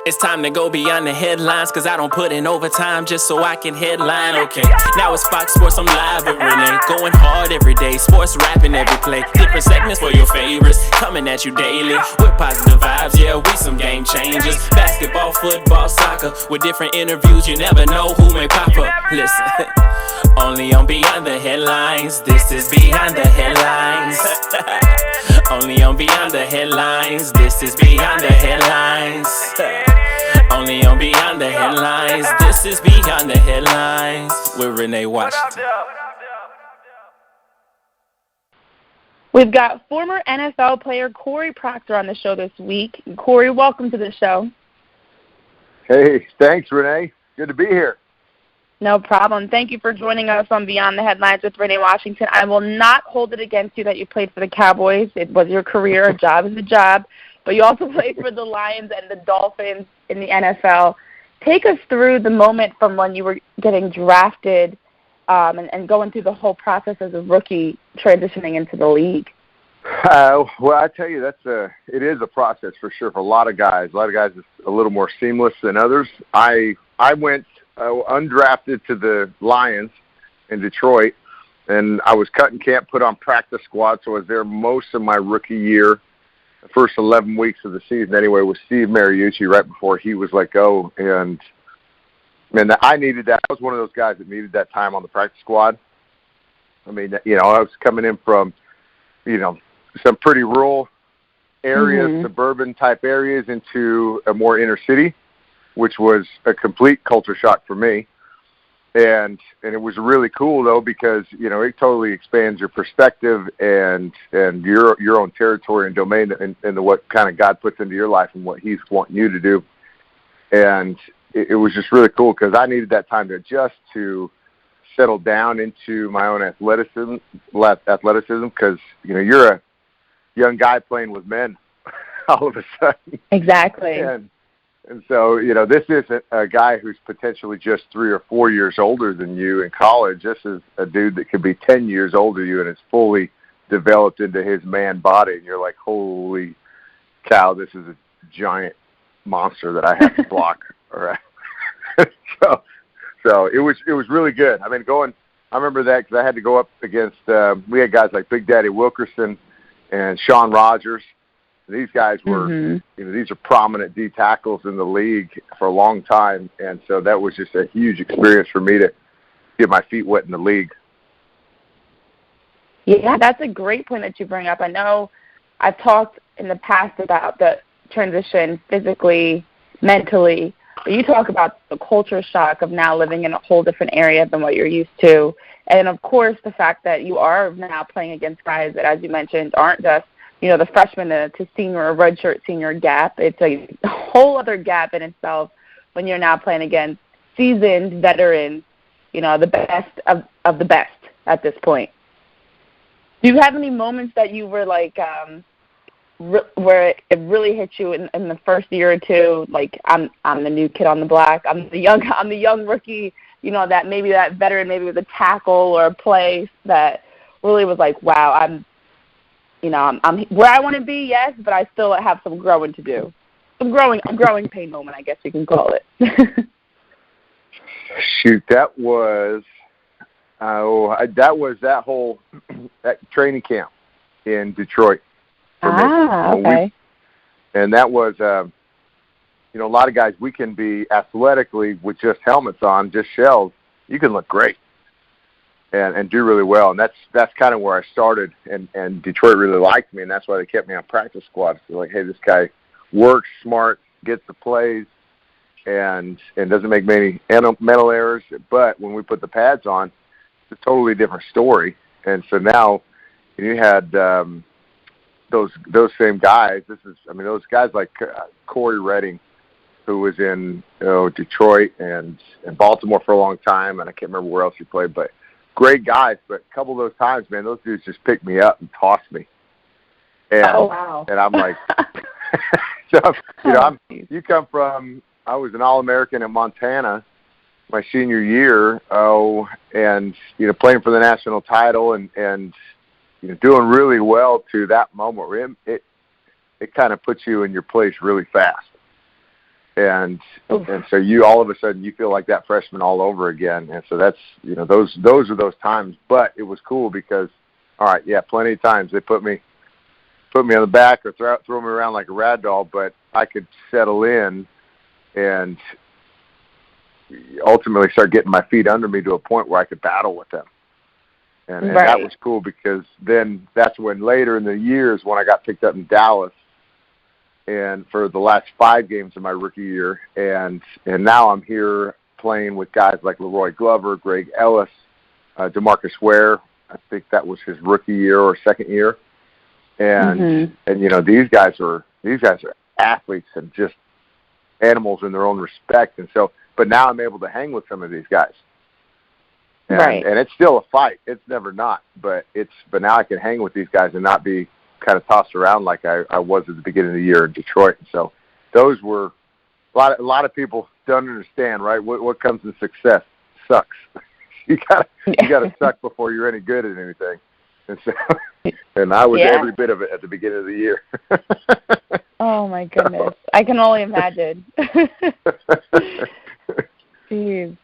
It's time to go beyond the headlines, cause I don't put in overtime just so I can headline. Okay, now it's Fox Sports, I'm live with Renee. Going hard every day, sports rapping every play. Different segments for your favorites, coming at you daily with positive vibes, yeah, we some game changers. Basketball, football, soccer, with different interviews, you never know who may pop up. Listen, only on Beyond the Headlines, this is Beyond the Headlines. Only on Beyond the Headlines, this is Beyond the Headlines. Only on Beyond the Headlines, this is Beyond the Headlines with Renee Washington. We've got former NFL player Cory Procter on the show this week. Cory, welcome to the show. Hey, thanks, Renee. Good to be here. No problem. Thank you for joining us on Beyond the Headlines with Renee Washington. I will not hold it against you that you played for the Cowboys. It was your career. A job is a job. But you also played for the Lions and the Dolphins in the NFL. Take us through the moment from when you were getting drafted and going through the whole process as a rookie transitioning into the league. Well, I tell you, it is a process for sure for a lot of guys. A lot of guys, it's a little more seamless than others. I went undrafted to the Lions in Detroit, and I was cut in camp, put on practice squad, so I was there most of my rookie year. The first 11 weeks of the season, anyway, with Steve Mariucci right before he was let go. And, man, I needed that. I was one of those guys that needed that time on the practice squad. I mean, I was coming in from, some pretty rural areas, suburban-type areas, into a more inner city, which was a complete culture shock for me. And it was really cool, though, because, it totally expands your perspective and your own territory and domain and what kind of God puts into your life and what he's wanting you to do. And it was just really cool because I needed that time to adjust, to settle down into my own athleticism because, you're a young guy playing with men all of a sudden. Exactly. And so, this isn't a guy who's potentially just 3 or 4 years older than you in college. This is a dude that could be 10 years older than you and is fully developed into his man body. And you're like, holy cow, this is a giant monster that I have to block. All right. So it was really good. I mean, I remember that because I had to go up against, we had guys like Big Daddy Wilkerson and Shawn Rogers. These guys were, these are prominent D tackles in the league for a long time, and so that was just a huge experience for me to get my feet wet in the league. Yeah, that's a great point that you bring up. I know I've talked in the past about the transition physically, mentally, but you talk about the culture shock of now living in a whole different area than what you're used to, and of course the fact that you are now playing against guys that, as you mentioned, aren't just the freshman to senior or redshirt senior gap. It's a whole other gap in itself when you're now playing against seasoned veterans, the best of the best at this point. Do you have any moments that you were like, where it really hit you in the first year or two? Like, I'm the new kid on the block. I'm the young rookie. That maybe that veteran maybe with a tackle or a play that really was like, wow, I'm where I want to be, yes, but I still have some growing to do. A growing pain moment, I guess you can call it. Shoot, that was that whole that training camp in Detroit. Okay. And that was, a lot of guys, we can be athletically with just helmets on, just shells. You can look great. And do really well, and that's kind of where I started, and Detroit really liked me, and that's why they kept me on practice squad. So like, hey, this guy works smart, gets the plays, and doesn't make many mental errors. But when we put the pads on, it's a totally different story. And so now you had those same guys. Those guys like Corey Redding, who was in Detroit and Baltimore for a long time, and I can't remember where else he played, but great guys. But a couple of those times, man, those dudes just picked me up and tossed me. And, oh, wow. And I'm like, you come from, I was an All-American in Montana my senior year, and, playing for the national title and doing really well to that moment. It kind of puts you in your place really fast. And so you all of a sudden you feel like that freshman all over again. And so that's, those are those times. But it was cool because, all right, yeah, plenty of times they put me on the back or throw me around like a rag doll, but I could settle in and ultimately start getting my feet under me to a point where I could battle with them. And that was cool because then that's when later in the years when I got picked up in Dallas and for the last 5 games of my rookie year, and now I'm here playing with guys like Leroy Glover, Greg Ellis, DeMarcus Ware. I think that was his rookie year or second year. And these guys are athletes and just animals in their own respect. And so, but now I'm able to hang with some of these guys. And it's still a fight. It's never not, but now I can hang with these guys and not be kind of tossed around like I was at the beginning of the year in Detroit. And so those were a lot of people don't understand, right? What comes in success sucks. you gotta suck before you're any good at anything. And so, and I was every bit of it at the beginning of the year. Oh my goodness, I can only imagine. Jeez.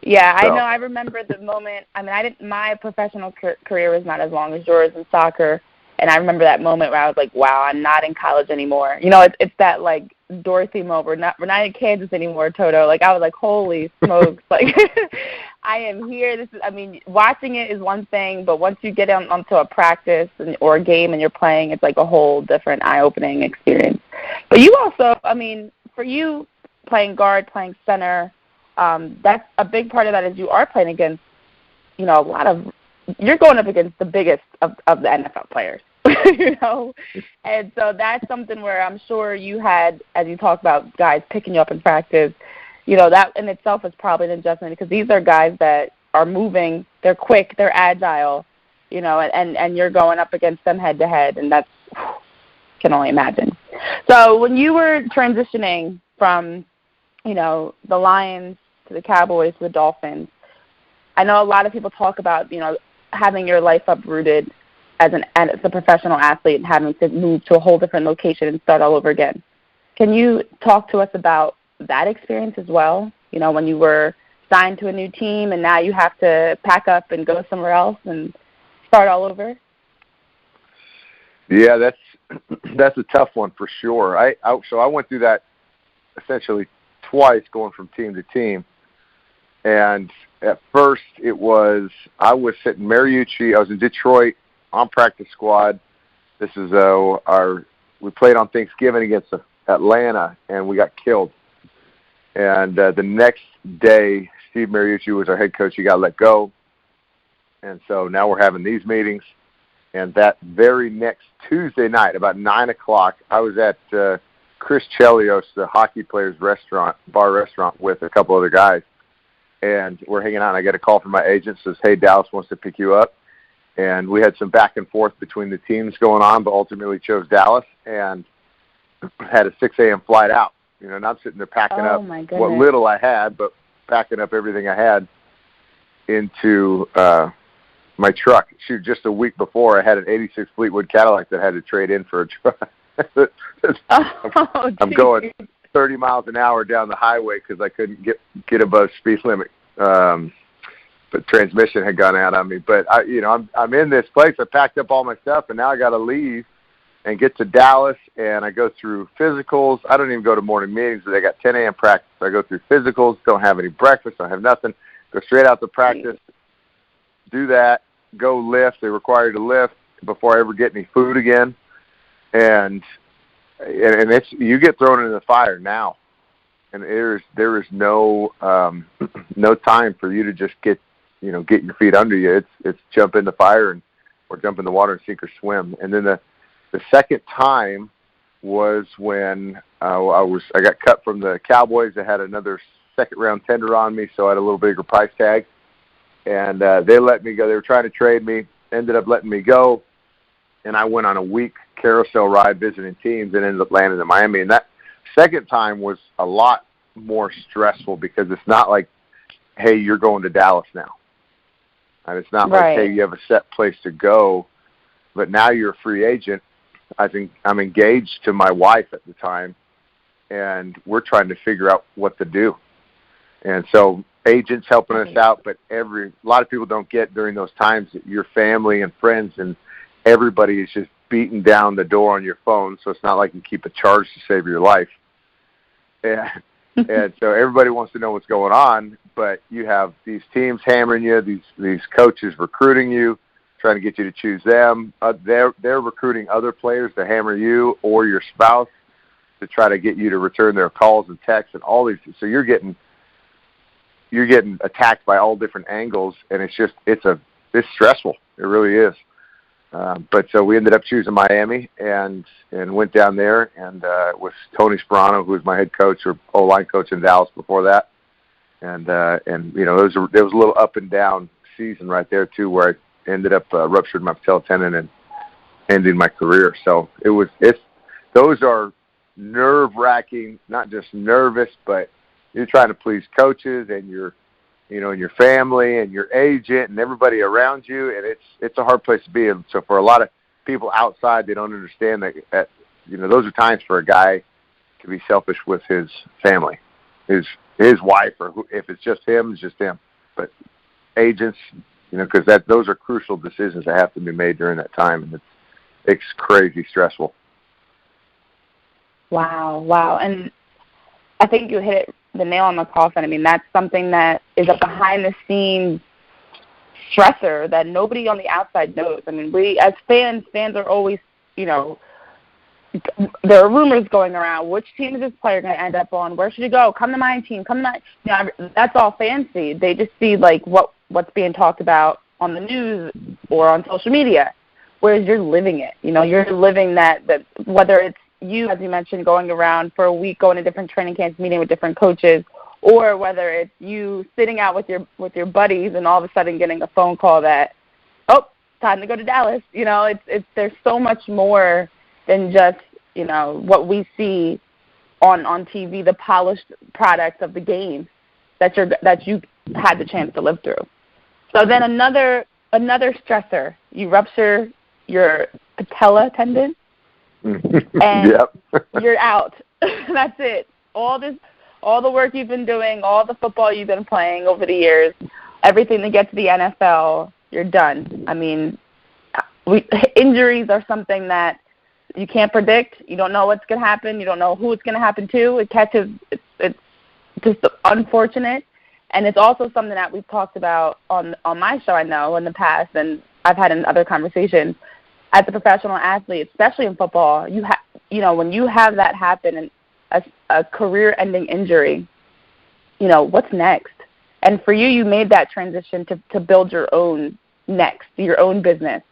Yeah, I know. I remember the moment. I mean, my professional career was not as long as yours in soccer, and I remember that moment where I was like, "Wow, I'm not in college anymore." It's that like Dorothy moment. We're not in Kansas anymore, Toto. Like I was like, "Holy smokes!" Like I am here. Watching it is one thing, but once you get onto a practice or a game and you're playing, it's like a whole different eye-opening experience. But you also, for you playing guard, playing center. That's a big part of that is you are playing against, you're going up against the biggest of the NFL players, and so that's something where I'm sure you had, as you talk about guys picking you up in practice, that in itself is probably an adjustment because these are guys that are moving, they're quick, they're agile, and you're going up against them head to head, and that's, can only imagine. So when you were transitioning from, the Lions to the Cowboys, to the Dolphins, I know a lot of people talk about, having your life uprooted as a professional athlete and having to move to a whole different location and start all over again. Can you talk to us about that experience as well? When you were signed to a new team and now you have to pack up and go somewhere else and start all over? Yeah, that's a tough one for sure. So I went through that essentially twice going from team to team. And at first I was sitting Mariucci. I was in Detroit on practice squad. This is we played on Thanksgiving against Atlanta, and we got killed. And the next day, Steve Mariucci was our head coach. He got let go. And so now we're having these meetings. And that very next Tuesday night, about 9 o'clock, I was at Chris Chelios, the hockey player's bar restaurant, with a couple other guys. And we're hanging out, and I get a call from my agent, says, "Hey, Dallas wants to pick you up." And we had some back and forth between the teams going on, but ultimately chose Dallas and had a 6 a.m. flight out. And I'm sitting there packing up what little I had, but packing up everything I had into my truck. Shoot, just a week before, I had an 86 Fleetwood Cadillac that I had to trade in for a truck. I'm going 30 miles an hour down the highway because I couldn't get above speed limit. But transmission had gone out on me. But I'm in this place. I packed up all my stuff, and now I got to leave and get to Dallas. And I go through physicals. I don't even go to morning meetings. But I got 10 a.m. practice. I go through physicals. Don't have any breakfast. Don't have nothing. Go straight out to practice. Do that. Go lift. They require you to lift before I ever get any food again. And it's, you get thrown into the fire now, and there is no time for you to just get your feet under you. It's jump in the fire or jump in the water and sink or swim. And then the second time was when I got cut from the Cowboys. I had another second round tender on me, so I had a little bigger price tag, and they let me go. They were trying to trade me, ended up letting me go, and I went on a week carousel ride visiting teams and ended up landing in Miami. And that second time was a lot more stressful because it's not like, hey, you're going to Dallas now. And it's not like, hey, you have a set place to go, but now you're a free agent. I think I'm engaged to my wife at the time, and we're trying to figure out what to do. And so agents helping us out, but a lot of people don't get during those times that your family and friends and everybody is just beating down the door on your phone, so it's not like you keep a charge to save your life. And so everybody wants to know what's going on, but you have these teams hammering you, these coaches recruiting you, trying to get you to choose them. They're recruiting other players to hammer you or your spouse to try to get you to return their calls and texts and all these. So you're getting attacked by all different angles, and it's stressful. It really is. But so we ended up choosing Miami and went down there and with Tony Sperano, who was my head coach or O-line coach in Dallas before that. And you know, there was a little up and down season right there too, where I ended up ruptured my patella tendon and ending my career. So those are nerve-wracking, not just nervous, but you're trying to please coaches and your family and your agent and everybody around you, and it's a hard place to be. And so for a lot of people outside, they don't understand that those are times for a guy to be selfish with his family, his wife, or if it's just him, it's just him. But agents, because those are crucial decisions that have to be made during that time, and it's crazy stressful. Wow. And I think you hit the nail on the coffin. I mean, that's something that is a behind-the-scenes stressor that nobody on the outside knows. I mean, we as fans are always, there are rumors going around. Which team is this player going to end up on? Where should he go? Come to my team. Come to my. That's all fans see. They just see like what's being talked about on the news or on social media, whereas you're living it. You're living that whether it's you, as you mentioned, going around for a week, going to different training camps, meeting with different coaches, or whether it's you sitting out with your buddies and all of a sudden getting a phone call that, time to go to Dallas. There's so much more than just what we see on TV, the polished product of the game that you had the chance to live through. So then another stressor, you rupture your patella tendon. And you're out. That's it. All the work you've been doing, all the football you've been playing over the years, everything to get to the NFL, you're done. I mean, injuries are something that you can't predict. You don't know what's going to happen. You don't know who it's going to happen to. It's just unfortunate. And it's also something that we've talked about on my show, I know, in the past, and I've had in other conversations. As a professional athlete, especially in football, when you have that happen and a career-ending injury, what's next? And for you made that transition to build your own your own business.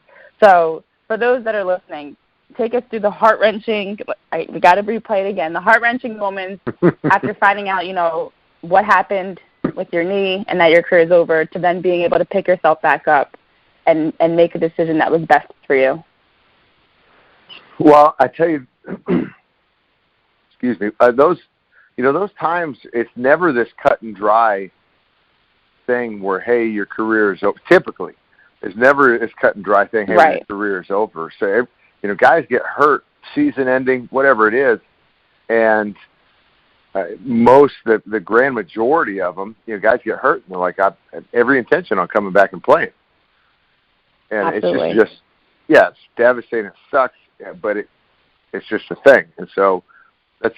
So for those that are listening, take us through the heart-wrenching, we got to replay it again, the heart-wrenching moments after finding out, what happened with your knee and that your career is over, to then being able to pick yourself back up and make a decision that was best for you. Well, I tell you, excuse me, those times, it's never this cut and dry thing where, hey, your career is over. Typically, it's never this cut and dry thing, hey, your career is over. So, guys get hurt, season ending, whatever it is, and the grand majority of them, guys get hurt, and they're like, I have every intention on coming back and playing. And Absolutely. It's just, it's devastating. It sucks, but it's just a thing. And so that's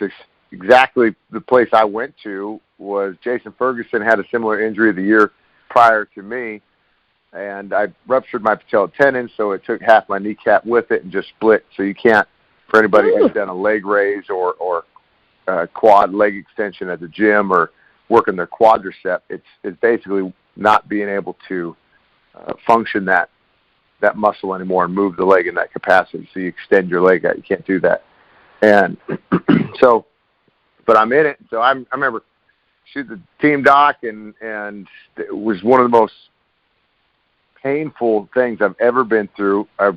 exactly the place I went to. Was Jason Ferguson had a similar injury the year prior to me, and I ruptured my patella tendon, so it took half my kneecap with it and just split. So you can't, for anybody who's done a leg raise or quad leg extension at the gym or working their quadricep, it's basically not being able to function that muscle anymore and move the leg in that capacity. So you extend your leg out. You can't do that. And so, but I'm in it. So I remember shooting the team doc, and it was one of the most painful things I've ever been through. I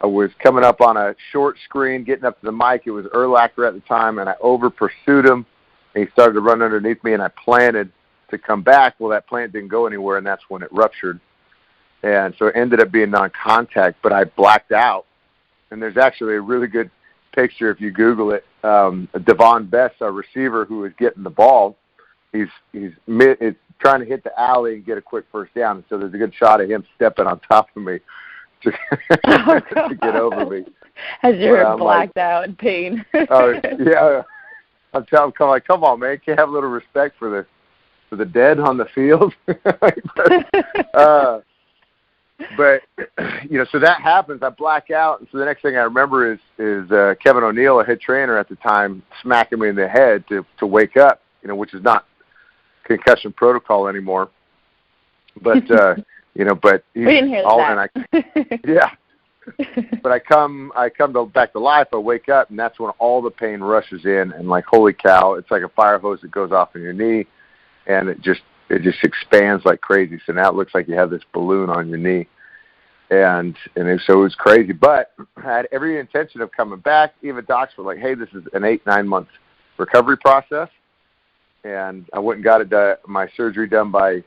was coming up on a short screen, getting up to the mic. It was Urlacher at the time, and I over-pursued him, and he started to run underneath me, and I planted to come back. Well, that plant didn't go anywhere, and that's when it ruptured. And so it ended up being non-contact, but I blacked out. And there's actually a really good picture if you Google it. Devon Best, our receiver, who is getting the ball, he's trying to hit the alley and get a quick first down. So there's a good shot of him stepping on top of me to get over me. As you're blacked out in pain. Oh yeah, I'm telling him, come on, man, can't have a little respect for the dead on the field. But so that happens. I black out, and so the next thing I remember is Kevin O'Neill, a head trainer at the time, smacking me in the head to wake up. Which is not concussion protocol anymore. But but we didn't hear that. Yeah. But I come back to life. I wake up, and that's when all the pain rushes in, and like, holy cow, it's like a fire hose that goes off in your knee, and it just expands like crazy. So now it looks like you have this balloon on your knee, and so it was crazy. But I had every intention of coming back. Even docs were like, hey, this is an 8-9 month recovery process, and I went and got my surgery done by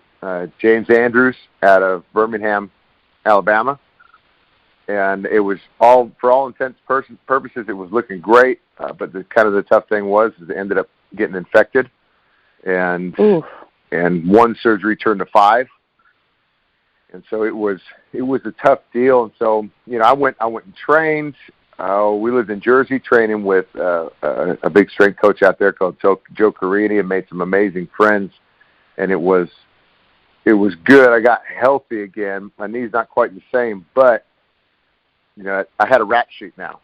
James Andrews out of Birmingham, Alabama. And it was for all intents and purposes, it was looking great. But the tough thing was it ended up getting infected, and one surgery turned to 5, and so it was a tough deal. And so I went and trained. We lived in Jersey, training with a big strength coach out there called Joe Carini, and made some amazing friends. And it was good. I got healthy again. My knee's not quite the same, but I had a rap sheet now.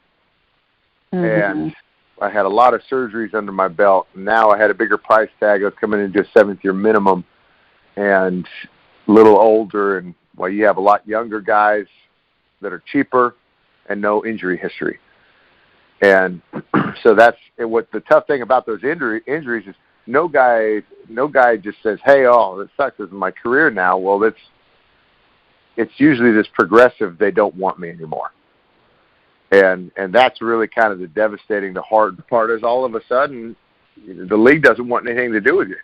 And I had a lot of surgeries under my belt. Now I had a bigger price tag. I was coming into a 7th-year minimum and a little older. And you have a lot younger guys that are cheaper and no injury history. And so that's what the tough thing about those injuries is. No guy just says, hey, that sucks. This is my career now. Well, it's usually this progressive, they don't want me anymore. And that's really kind of the hard part is all of a sudden the league doesn't want anything to do with you.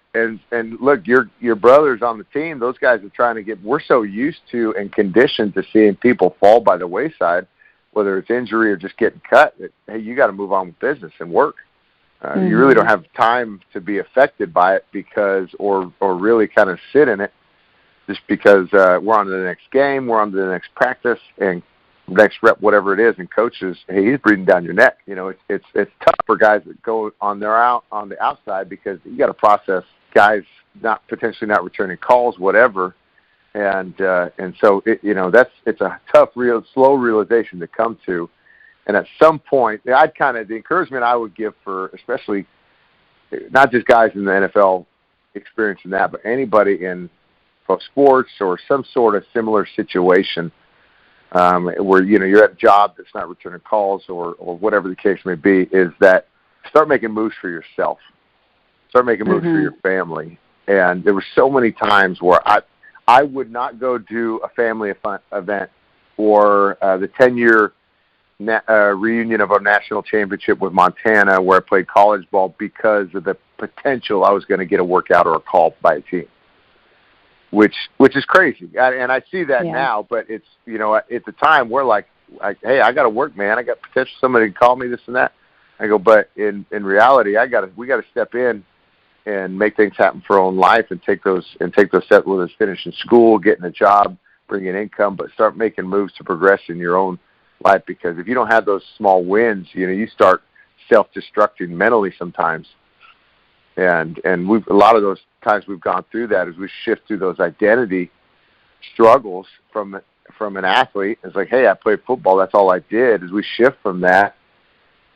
And look, your brothers on the team, those guys are trying to we're so used to and conditioned to seeing people fall by the wayside, whether it's injury or just getting cut, that, hey, you got to move on with business and work. You really don't have time to be affected by it or really kind of sit in it just because we're on to the next game, we're on to the next practice, and next rep, whatever it is, and coaches, hey, he's breathing down your neck. It's tough for guys that go on the outside because you got to process guys potentially not returning calls, whatever, and so it's a tough, slow realization to come to, and at some point, the encouragement I would give for especially not just guys in the NFL experiencing that, but anybody in pro sports or some sort of similar situation. Where you're at a job that's not returning calls or whatever the case may be, is that start making moves for yourself, start making moves for your family. And there were so many times where I would not go do a family event or the 10-year reunion of our national championship with Montana, where I played college ball, because of the potential I was going to get a workout or a call by a team. Which is crazy, and I see that now. But it's at the time we're like, hey, I got to work, man. I got potential. Somebody can call me this and that. I go, but in reality, we got to step in and make things happen for our own life and take those steps, whether it's finishing school, getting a job, bringing income, but start making moves to progress in your own life. Because if you don't have those small wins, you start self-destructing mentally sometimes. And a lot of those times we've gone through that as we shift through those identity struggles from an athlete. It's like, hey, I played football, that's all I did. As we shift from that,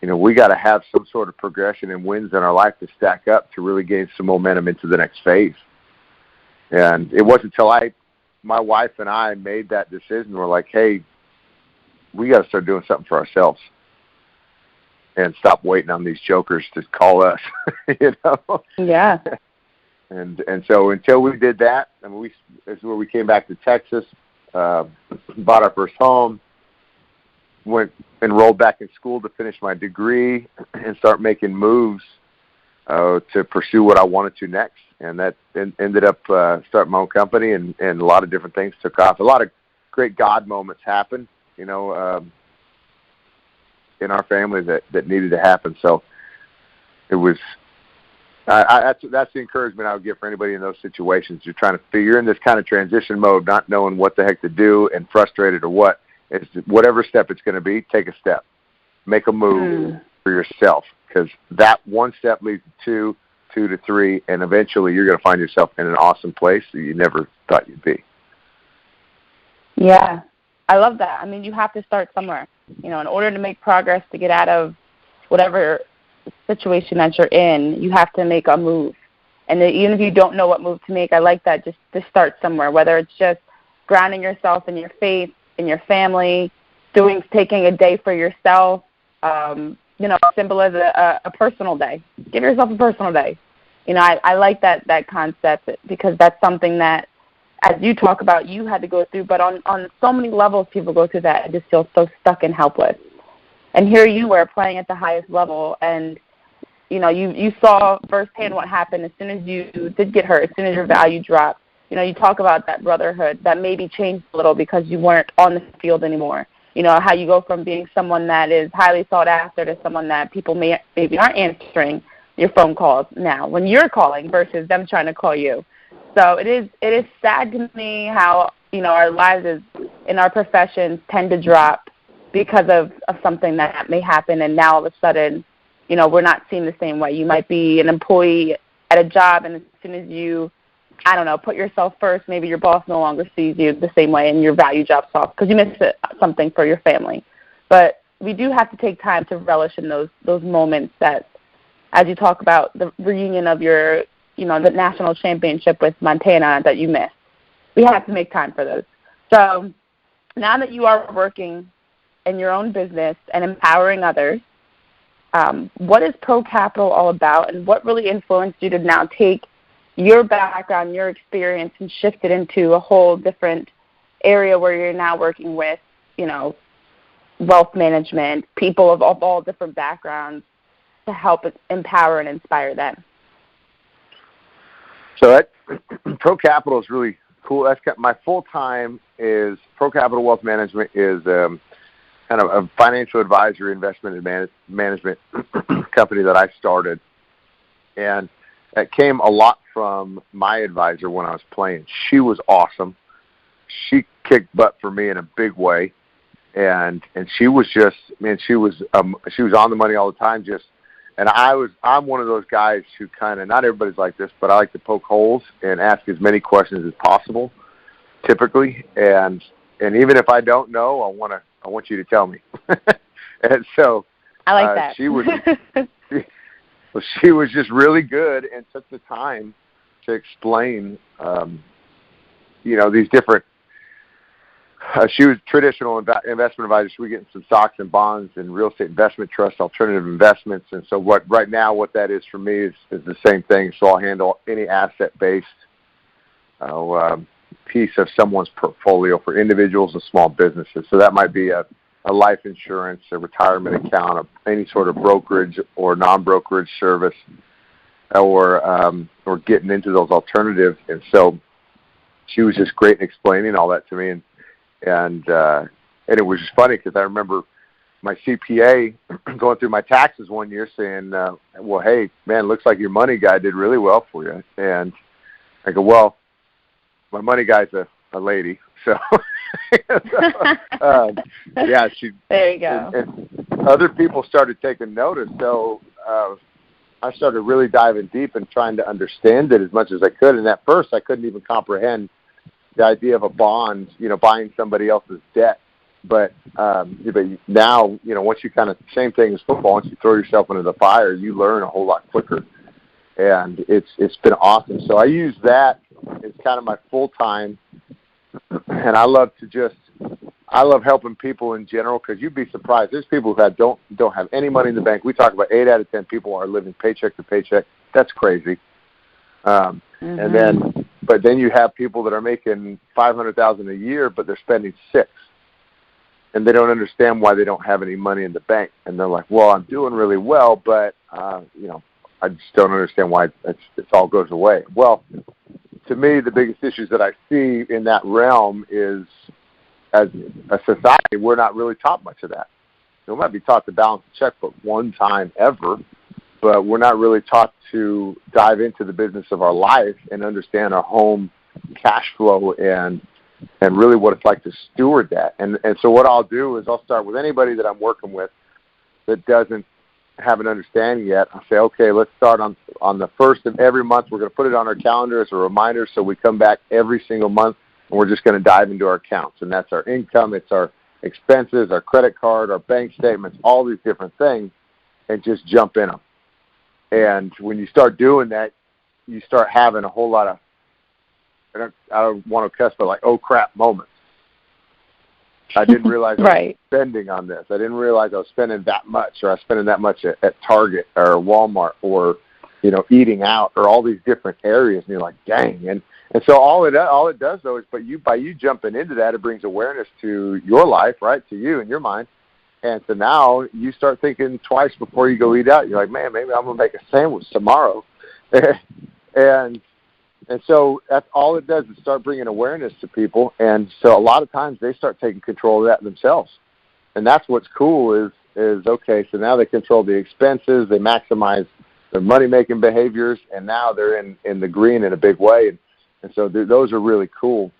we got to have some sort of progression and wins in our life to stack up to really gain some momentum into the next phase. And it wasn't until my wife and I made that decision, we're like, hey, we got to start doing something for ourselves and stop waiting on these jokers to call us, Yeah. And so until we did that, this is where we came back to Texas, bought our first home, enrolled back in school to finish my degree and start making moves to pursue what I wanted to next. And that ended up starting my own company, and a lot of different things took off. A lot of great God moments happened, in our family that needed to happen. So it was. That's the encouragement I would give for anybody in those situations. You're trying to figure in this kind of transition mode, not knowing what the heck to do and frustrated or what. It's whatever step it's going to be, take a step. Make a move for yourself, because that one step leads to 2 to 3, and eventually you're going to find yourself in an awesome place that you never thought you'd be. Yeah, I love that. I mean, you have to start somewhere. In order to make progress, to get out of whatever situation that you're in, you have to make a move. And even if you don't know what move to make, I like that, just to start somewhere, whether it's just grounding yourself in your faith, in your family, taking a day for yourself, simple as a personal day. Give yourself a personal day. I like that concept, because that's something that, as you talk about, you had to go through, but on so many levels people go through that and just feel so stuck and helpless. And here you were playing at the highest level, and you saw firsthand what happened as soon as you did get hurt, as soon as your value dropped. You talk about that brotherhood that maybe changed a little because you weren't on the field anymore. How you go from being someone that is highly sought after to someone that people maybe aren't answering your phone calls now when you're calling versus them trying to call you. So it is sad to me how, our lives in our professions tend to drop because of something that may happen, and now all of a sudden, we're not seen the same way. You might be an employee at a job, and as soon as you, put yourself first, maybe your boss no longer sees you the same way and your value drops off because you missed something for your family. But we do have to take time to relish in those moments that, as you talk about the reunion of your, the national championship with Montana that you missed. We have to make time for those. So now that you are working in your own business and empowering others, what is Pro Capital all about, and what really influenced you to now take your background, your experience, and shift it into a whole different area where you're now working with, wealth management, people of all different backgrounds to help empower and inspire them? So Pro Capital is really cool. That's my full time is Pro Capital Wealth Management is kind of a financial advisory, investment and management company that I started, and that came a lot from my advisor when I was playing. She was awesome. She kicked butt for me in a big way, and she was just, she was on the money all the time. And I'm one of those guys who kind of, not everybody's like this, but I like to poke holes and ask as many questions as possible, typically. And even if I don't know, I want you to tell me. And so I like that. She was just really good and took the time to explain, these different. She was traditional investment advisor. She was getting some stocks and bonds and real estate investment trusts, alternative investments. And so what that is for me is the same thing. So I'll handle any asset-based piece of someone's portfolio for individuals and small businesses. So that might be a life insurance, a retirement account, any sort of brokerage or non-brokerage service, or getting into those alternatives. And so she was just great in explaining all that to me. And it was just funny because I remember my CPA going through my taxes one year saying, well, hey, man, looks like your money guy did really well for you. And I go, well, my money guy's a lady. So, yeah, there you go. And other people started taking notice. So I started really diving deep and trying to understand it as much as I could. And at first I couldn't even comprehend the idea of a bond, buying somebody else's debt. But now, once you kind of, same thing as football, once you throw yourself into the fire, you learn a whole lot quicker. And it's been awesome. So I use that as kind of my full time. And I love helping people in general, because you'd be surprised. There's people who don't have any money in the bank. We talk about 8 out of 10 people are living paycheck to paycheck. That's crazy. But then you have people that are making $500,000 a year, but they're spending $6 million, and they don't understand why they don't have any money in the bank. And they're like, "Well, I'm doing really well, but I just don't understand why it all goes away." Well, to me, the biggest issues that I see in that realm is, as a society, we're not really taught much of that. We might be taught to balance the checkbook one time ever, but we're not really taught to dive into the business of our life and understand our home cash flow and really what it's like to steward that. And so what I'll do is I'll start with anybody that I'm working with that doesn't have an understanding yet. I'll say, okay, let's start on the first of every month. We're going to put it on our calendar as a reminder, so we come back every single month, and we're just going to dive into our accounts. And that's our income, it's our expenses, our credit card, our bank statements, all these different things, and just jump in them. And when you start doing that, you start having a whole lot of, I don't want to cuss, but like, oh crap moments. I didn't realize I was spending on this. I didn't realize I was spending that much, or I was spending that much at Target or Walmart, or, eating out, or all these different areas. And you're like, dang. And so all it does though is, by you jumping into that, it brings awareness to your life, right? To you and your mind. And so now you start thinking twice before you go eat out. You're like, man, maybe I'm going to make a sandwich tomorrow. And so that's all it does is start bringing awareness to people. And so a lot of times they start taking control of that themselves. And that's what's cool is okay, so now they control the expenses, they maximize their money-making behaviors, and now they're in the green in a big way. And so those are really cool.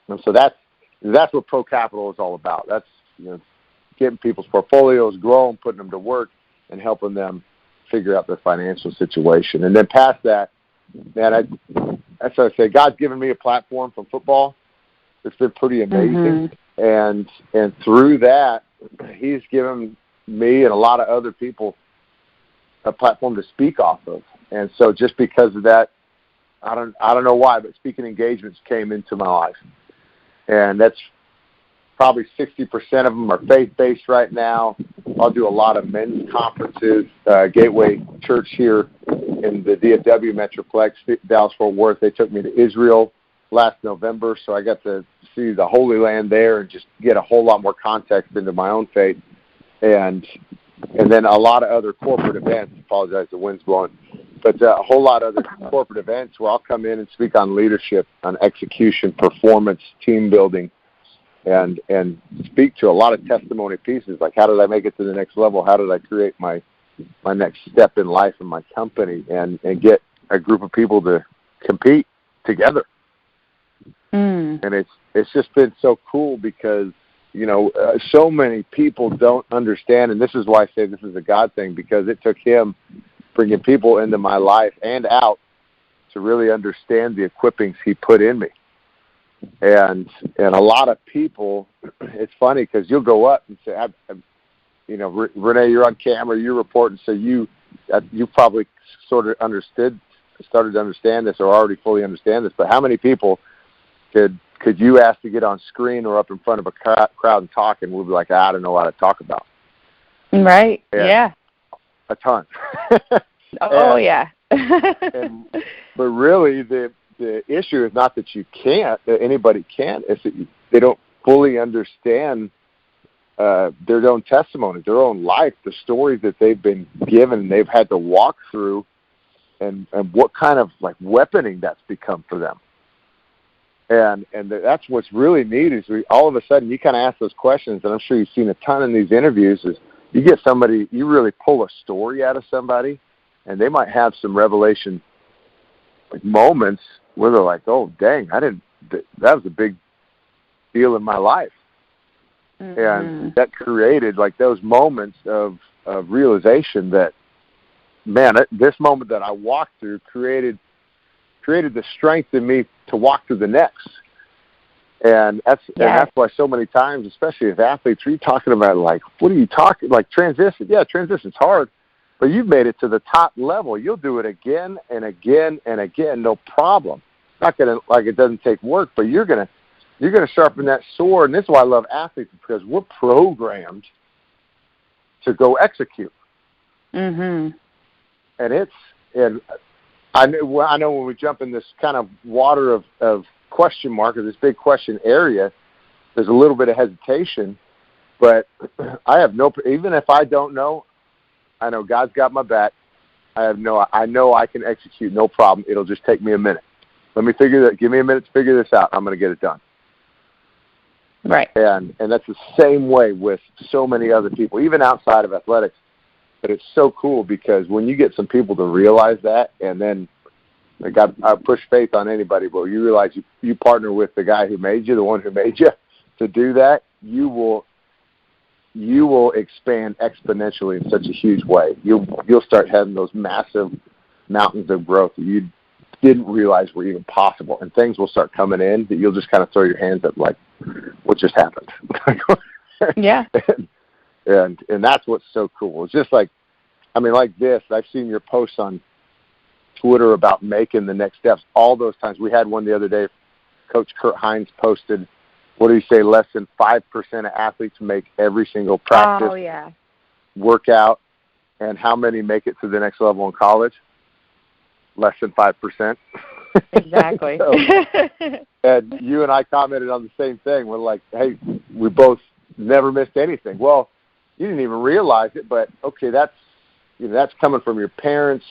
And so that's what Pro Capital is all about. That's getting people's portfolios growing, putting them to work, and helping them figure out their financial situation. And then past that, man, that's what I say. God's given me a platform from football. It's been pretty amazing, and through that, He's given me and a lot of other people a platform to speak off of. And so, just because of that, I don't know why, but speaking engagements came into my life, and that's probably 60% of them are faith-based right now. I'll do a lot of men's conferences. Gateway Church here in the DFW Metroplex, Dallas-Fort Worth, they took me to Israel last November, so I got to see the Holy Land there and just get a whole lot more context into my own faith. And then a lot of other corporate events. Apologize, the wind's blowing. But a whole lot of other corporate events where I'll come in and speak on leadership, on execution, performance, team building, and speak to a lot of testimony pieces, like how did I make it to the next level? How did I create my next step in life in my company, and get a group of people to compete together. And it's just been so cool because, so many people don't understand, and this is why I say this is a God thing, because it took Him bringing people into my life and out to really understand the equippings He put in me. And a lot of people, it's funny because you'll go up and say, Renee, you're on camera, you're reporting, so you probably started to understand this, or already fully understand this, but how many people could you ask to get on screen or up in front of a crowd and talk, and we'll be like, I don't know what to talk about. Right, yeah. A ton. Yeah. But really, the issue is not that you can't, that anybody can't, it's that they don't fully understand their own testimony, their own life, the stories that they've been given and they've had to walk through, and what kind of weaponing that's become for them. And that's what's really neat is all of a sudden you kind of ask those questions, and I'm sure you've seen a ton in these interviews, is you get somebody, you really pull a story out of somebody, and they might have some revelation moments where they're like, oh, dang, that was a big deal in my life. And that created those moments of realization that, man, this moment that I walked through created the strength in me to walk through the next. And that's why so many times, especially as athletes, you're talking about what are you talking, transition? Yeah, transition's hard, but you've made it to the top level. You'll do it again and again and again, no problem. Not gonna it doesn't take work, but you're gonna sharpen that sword. And this is why I love athletes, because we're programmed to go execute. And I know when we jump in this kind of water of question mark, or this big question area, there's a little bit of hesitation, but I have even if I don't know, I know God's got my back. I know I can execute, no problem. It'll just take me a minute. Give me a minute to figure this out. I'm going to get it done. Right. And that's the same way with so many other people, even outside of athletics. But it's so cool because when you get some people to realize that, and then like I push faith on anybody, but you realize you partner with the guy who made you, the one who made you, to do that, you will expand exponentially in such a huge way. You'll start having those massive mountains of growth that you didn't realize were even possible, and things will start coming in that you'll just kind of throw your hands up like, what just happened? Yeah. And that's what's so cool. It's just like, I mean, like this, I've seen your posts on Twitter about making the next steps all those times. We had one the other day. Coach Kurt Hines posted, what did he say, less than 5% of athletes make every single practice, workout, and how many make it to the next level in college? Less than 5%. Exactly. So, and you and I commented on the same thing. We're like, hey, we both never missed anything. Well, you didn't even realize it, but okay, that's coming from your parents.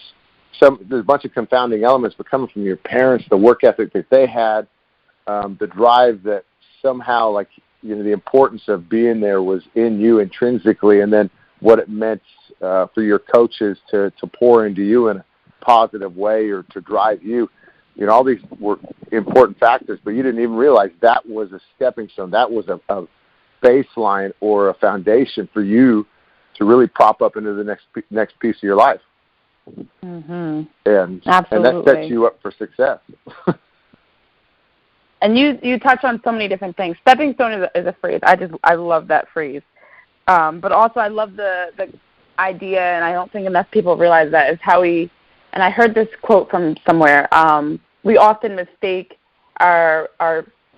There's a bunch of confounding elements, but coming from your parents, the work ethic that they had, the drive that somehow, like, the importance of being there was in you intrinsically, and then what it meant for your coaches to pour into you in a positive way or to drive you. All these were important factors, but you didn't even realize that was a stepping stone. That was a baseline or a foundation for you to really prop up into the next piece of your life. Mm-hmm. And Absolutely. that sets you up for success. And you touch on so many different things. Stepping stone is a phrase. I love that phrase. But also I love the idea, and I don't think enough people realize that, is how and I heard this quote from somewhere, we often mistake our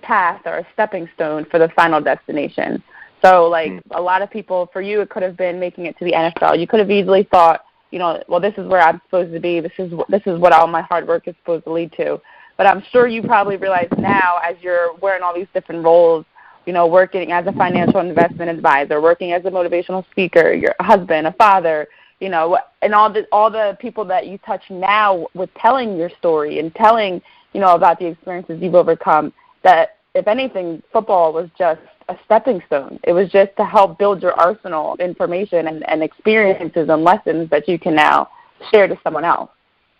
path or a stepping stone for the final destination. So, like, a lot of people, for you, it could have been making it to the NFL. You could have easily thought, well, this is where I'm supposed to be. This is what all my hard work is supposed to lead to. But I'm sure you probably realize now, as you're wearing all these different roles, working as a financial investment advisor, working as a motivational speaker, your husband, a father, and all the people that you touch now with telling your story and telling, about the experiences you've overcome, that if anything, football was just a stepping stone. It was just to help build your arsenal of information and experiences and lessons that you can now share to someone else.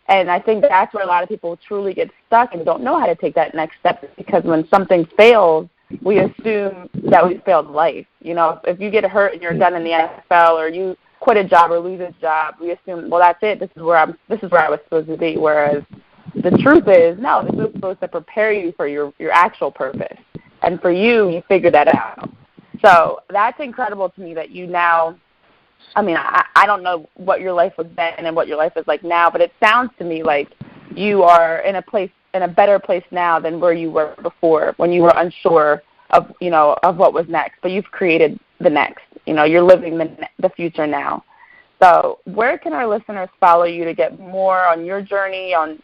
And I think that's where a lot of people truly get stuck and don't know how to take that next step, because when something fails, we assume that we failed life. If you get hurt and you're done in the NFL, or you quit a job or lose a job, we assume, well, that's it. This is where I was supposed to be. Whereas the truth is, no, this is supposed to prepare you for your actual purpose. And for you figured that out. So that's incredible to me that you now, I don't know what your life was then and what your life is like now, but it sounds to me like you are in a better place now than where you were before, when you were unsure of what was next. But you've created the next. You're living the future now. So where can our listeners follow you to get more on your journey, and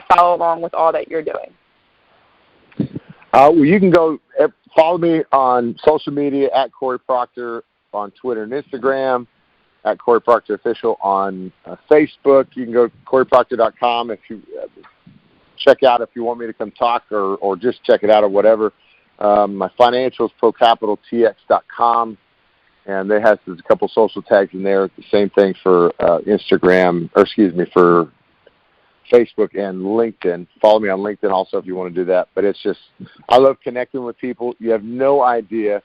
follow along with all that you're doing? Well, you can go follow me on social media at Cory Procter on Twitter and Instagram, at Cory Procter Official on Facebook. You can go to CoryProcter.com if you check out if you want me to come talk or just check it out or whatever. My financials, ProCapitalTX.com, and they has a couple social tags in there. The same thing for for Facebook and LinkedIn. Follow me on LinkedIn also if you want to do that. But it's just, I love connecting with people. You have no idea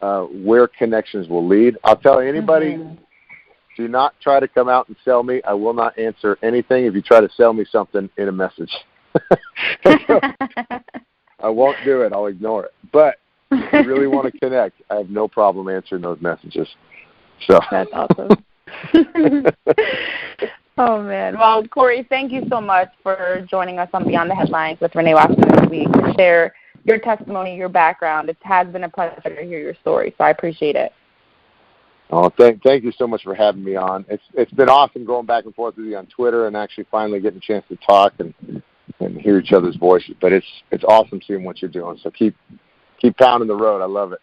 where connections will lead. I'll tell anybody, do not try to come out and sell me. I will not answer anything if you try to sell me something in a message. I won't do it. I'll ignore it. But if you really want to connect, I have no problem answering those messages. So that's awesome. Oh, man. Well, Cory, thank you so much for joining us on Beyond the Headlines with Renee Washington this week to share your testimony, your background. It has been a pleasure to hear your story, so I appreciate it. Oh, thank you so much for having me on. It's been awesome going back and forth with you on Twitter and actually finally getting a chance to talk and hear each other's voices. But it's awesome seeing what you're doing. So keep pounding the road. I love it.